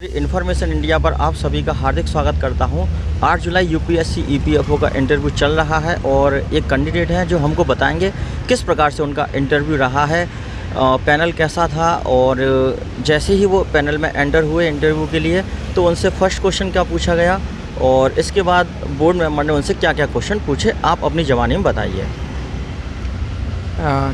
Information India पर आप सभी का हार्दिक स्वागत करता हूं। 8 जुलाई यूपीएससी ईपीएफओ का इंटरव्यू चल रहा है और एक कैंडिडेट हैं जो हमको बताएंगे किस प्रकार से उनका इंटरव्यू रहा है, पैनल कैसा था और जैसे ही वो पैनल में एंटर हुए इंटरव्यू के लिए तो उनसे फर्स्ट क्वेश्चन क्या पूछा गया और इसके बाद बोर्ड मेंबर ने उनसे क्या क्या क्वेश्चन पूछे, आप अपनी ज़बानी में बताइए।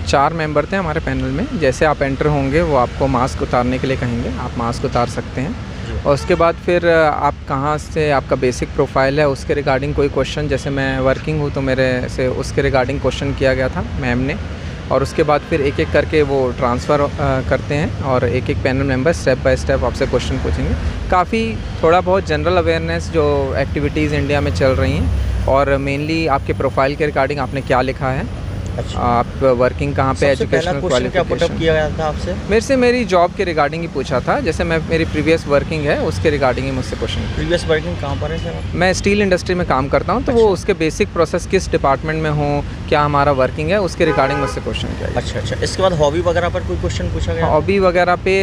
4 मेंबर थे हमारे पैनल में। जैसे आप एंटर होंगे वो आपको मास्क उतारने के लिए कहेंगे, आप मास्क उतार सकते हैं। और उसके बाद फिर आप कहाँ से, आपका बेसिक प्रोफाइल है उसके रिगार्डिंग कोई क्वेश्चन, जैसे मैं वर्किंग हूँ तो मेरे से उसके रिगार्डिंग क्वेश्चन किया गया था मैम ने। और उसके बाद फिर एक एक करके वो ट्रांसफ़र करते हैं और एक एक panel member step by step आपसे क्वेश्चन पूछेंगे। काफ़ी थोड़ा बहुत जनरल अवेयरनेस जो एक्टिविटीज़ इंडिया में चल रही हैं और मेनली आपके प्रोफाइल के रिगार्डिंग आपने क्या लिखा है। अच्छा। आप वर्किंग कहाँ पे, एजुकेशनल क्वालिफिकेशन किया गया था आपसे? मेरे से मेरी जॉब के रिगार्डिंग ही पूछा था। जैसे मैं मेरी प्रीवियस वर्किंग है उसके रिगार्डिंग ही मुझसे क्वेश्चन। प्रीवियस वर्किंग कहाँ पर है सर? मैं स्टील इंडस्ट्री में काम करता हूँ, तो वो उसके बेसिक प्रोसेस किस डिपार्टमेंट में हूँ, क्या हमारा वर्किंग है, उसके रिगार्डिंग मुझसे क्वेश्चन किया। अच्छा। इसके बाद हॉबी वगैरह पर कोई क्वेश्चन पूछा गया? हॉबी वगैरह पे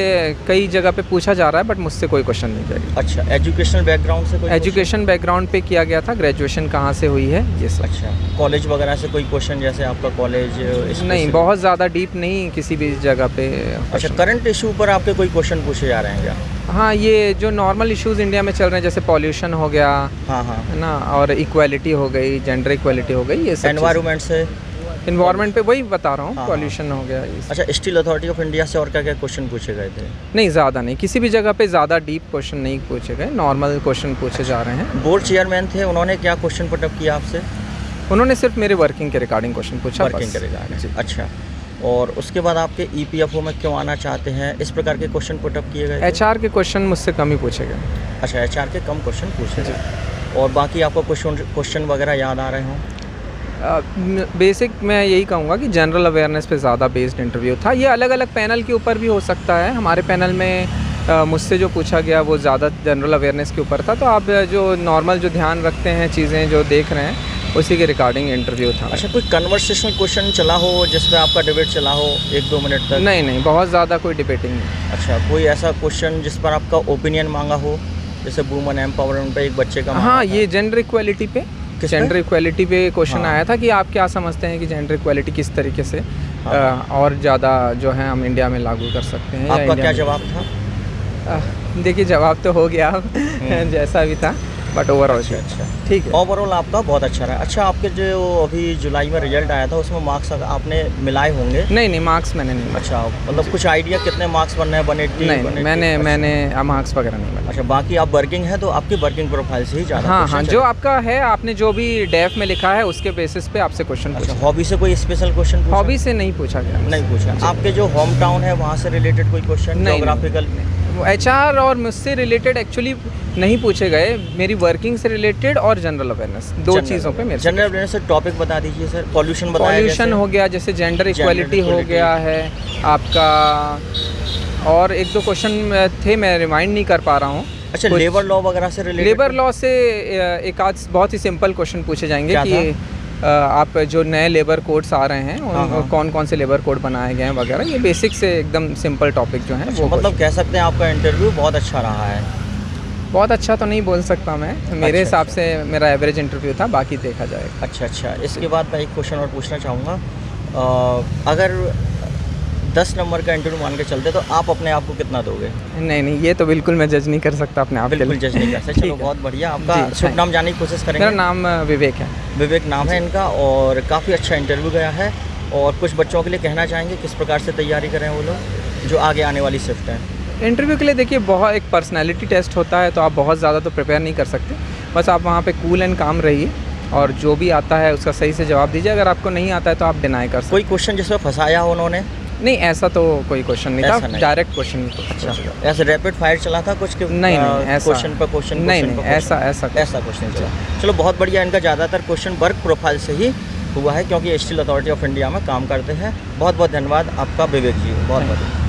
कई जगह पे पूछा जा रहा है बट मुझसे कोई क्वेश्चन नहीं किया गया। अच्छा, एजुकेशनल बैकग्राउंड से कोई? एजुकेशन बैकग्राउंड पे किया गया था, ग्रेजुएशन कहाँ से हुई है ये सब। अच्छा, कॉलेज वगैरह से कोई क्वेश्चन, जैसे आपका कॉलेज? नहीं, बहुत ज़्यादा डीप नहीं किसी भी जगह पे। अच्छा, करंट इशू पर आपके कोई क्वेश्चन पूछे जा रहे हैं क्या? हाँ, ये जो नॉर्मल इश्यूज़ इंडिया में चल रहे हैं जैसे पॉल्यूशन हो गया, हाँ है ना, और इक्वालिटी हो गई, जेंडर इक्वालिटी हो गई, ये सब। एनवायरनमेंट से? इन्वायरमेंट पे वही बता रहा हूँ, हाँ, पॉल्यूशन हो गया। अच्छा, स्टील अथॉरिटी ऑफ इंडिया से और क्या क्या क्वेश्चन पूछे गए थे? नहीं, ज़्यादा नहीं, किसी भी जगह पे ज़्यादा डीप क्वेश्चन नहीं पूछे गए, नॉर्मल क्वेश्चन पूछे जा रहे हैं। बोर्ड चेयरमैन थे, उन्होंने क्या क्वेश्चन पुटअप किया आपसे? उन्होंने सिर्फ मेरे वर्किंग के रिगार्डिंग क्वेश्चन पूछा। वर्किंग के रिगार्डिंग। अच्छा, और उसके बाद आपके ईपीएफओ में क्यों आना चाहते हैं, इस प्रकार के क्वेश्चन पुटअप किए गए? एचआर के क्वेश्चन मुझसे कम ही पूछे गए। अच्छा, एचआर के कम क्वेश्चन पूछे गए। और बाकी आपको क्वेश्चन वगैरह याद आ रहे हों? बेसिक मैं यही कहूँगा कि जनरल अवेयरनेस पे ज़्यादा बेस्ड इंटरव्यू था। ये अलग अलग पैनल के ऊपर भी हो सकता है। हमारे पैनल में मुझसे जो पूछा गया वो ज़्यादा जनरल अवेयरनेस के ऊपर था, तो आप जो नॉर्मल जो ध्यान रखते हैं, चीज़ें जो देख रहे हैं उसी के रिगार्डिंग इंटरव्यू था। अच्छा, कोई कन्वर्सेशनल क्वेश्चन चला हो जिसमें आपका डिबेट चला हो 1-2 मिनट तक? नहीं, बहुत ज़्यादा कोई डिबेटिंग नहीं। अच्छा, कोई ऐसा क्वेश्चन जिस पर आपका ओपिनियन मांगा हो, जैसे वुमन एम्पावरमेंट पे एक बच्चे का? हाँ, ये जेंडर इक्वालिटी पे, जेंडर इक्वालिटी पे क्वेश्चन आया था कि आप क्या समझते हैं कि जेंडर इक्वालिटी किस तरीके से और ज़्यादा जो है हम इंडिया में लागू कर सकते हैं। आपका क्या जवाब था? देखिए, जवाब तो हो गया जैसा भी था, बट ओवरऑल अच्छा ठीक है। ओवरऑल आपका बहुत अच्छा रहा। अच्छा, आपके जो अभी जुलाई में रिजल्ट आया था उसमें मार्क्स आपने मिलाए होंगे? नहीं, मार्क्स मैंने नहीं। अच्छा, मतलब कुछ आइडिया कितने मार्क्स बनने हैं? 180? नहीं, मैंने मार्क्स वगैरह नहीं मिला। अच्छा, बाकी आप वर्किंग है तो आपकी वर्किंग प्रोफाइल से ही ज़्यादा? हाँ, जो आपका है, आपने जो भी डेफ में लिखा है उसके बेसिस पे आपसे क्वेश्चन पूछा। हॉबी से कोई स्पेशल क्वेश्चन? हॉबी से नहीं पूछा गया। नहीं पूछा। आपके जो होम टाउन है वहाँ से रिलेटेड कोई क्वेश्चन, ज्योग्राफिकल? एचआर और मुझसे रिलेटेड एक्चुअली नहीं पूछे गए, मेरी वर्किंग से रिलेटेड और जनरल अवेयरनेस, दो चीज़ों पे मेरे। जनरल अवेयरनेस से टॉपिक बता दीजिए सर। पॉल्यूशन बताया? पॉल्यूशन हो गया, जैसे जेंडर इक्वालिटी हो गया है आपका, और 1-2 क्वेश्चन थे मैं रिमाइंड नहीं कर पा रहा हूँ। अच्छा, लेबर लॉ वगैरह से रिलेटेड? लेबर लॉ से एक आध बहुत ही सिंपल क्वेश्चन पूछे जाएंगे कि आप जो नए लेबर कोड्स आ रहे हैं कौन कौन से लेबर कोड बनाए गए हैं वगैरह, ये बेसिक से एकदम सिंपल टॉपिक जो है। अच्छा, वो मतलब कह सकते हैं आपका इंटरव्यू बहुत अच्छा रहा है? बहुत अच्छा तो नहीं बोल सकता मैं, मेरे हिसाब से मेरा एवरेज इंटरव्यू था, बाकी देखा जाएगा। अच्छा, इसके बाद मैं एक क्वेश्चन और पूछना चाहूँगा। अगर 10 नंबर का इंटरव्यू मान के चलते तो आप अपने आप को कितना दोगे? नहीं, ये तो बिल्कुल मैं जज नहीं कर सकता अपने आप। बिल्कुल जज नहीं कर सकते। चलो, बहुत बढ़िया। आपका शुभ नाम जानने की कोशिश करेंगे। मेरा नाम विवेक है। विवेक नाम है इनका, और काफ़ी अच्छा इंटरव्यू गया है। और कुछ बच्चों के लिए कहना चाहेंगे किस प्रकार से तैयारी करें वो लोग जो आगे आने वाली शिफ्ट है? इंटरव्यू के लिए देखिए, बहुत एक पर्सनैलिटी टेस्ट होता है, तो आप बहुत ज़्यादा तो प्रिपेयर नहीं कर सकते। बस आप वहाँ पे कूल एंड काम रहिए और जो भी आता है उसका सही से जवाब दीजिए। अगर आपको नहीं आता है तो आप डिनाई कर सकते। कोई क्वेश्चन जिसमें फंसाया हो उन्होंने? नहीं, ऐसा तो कोई क्वेश्चन नहीं था, डायरेक्ट क्वेश्चन नहीं। अच्छा, ऐसे रैपिड फायर चला था कुछ? नहीं, ऐसा क्वेश्चन पर क्वेश्चन? नहीं, ऐसा क्वेश्चन चला। चलो, बहुत बढ़िया। इनका ज़्यादातर क्वेश्चन वर्क प्रोफाइल से ही हुआ है क्योंकि स्टील अथॉरिटी ऑफ इंडिया में काम करते हैं। बहुत बहुत धन्यवाद आपका विवेक जी, बहुत बहुत।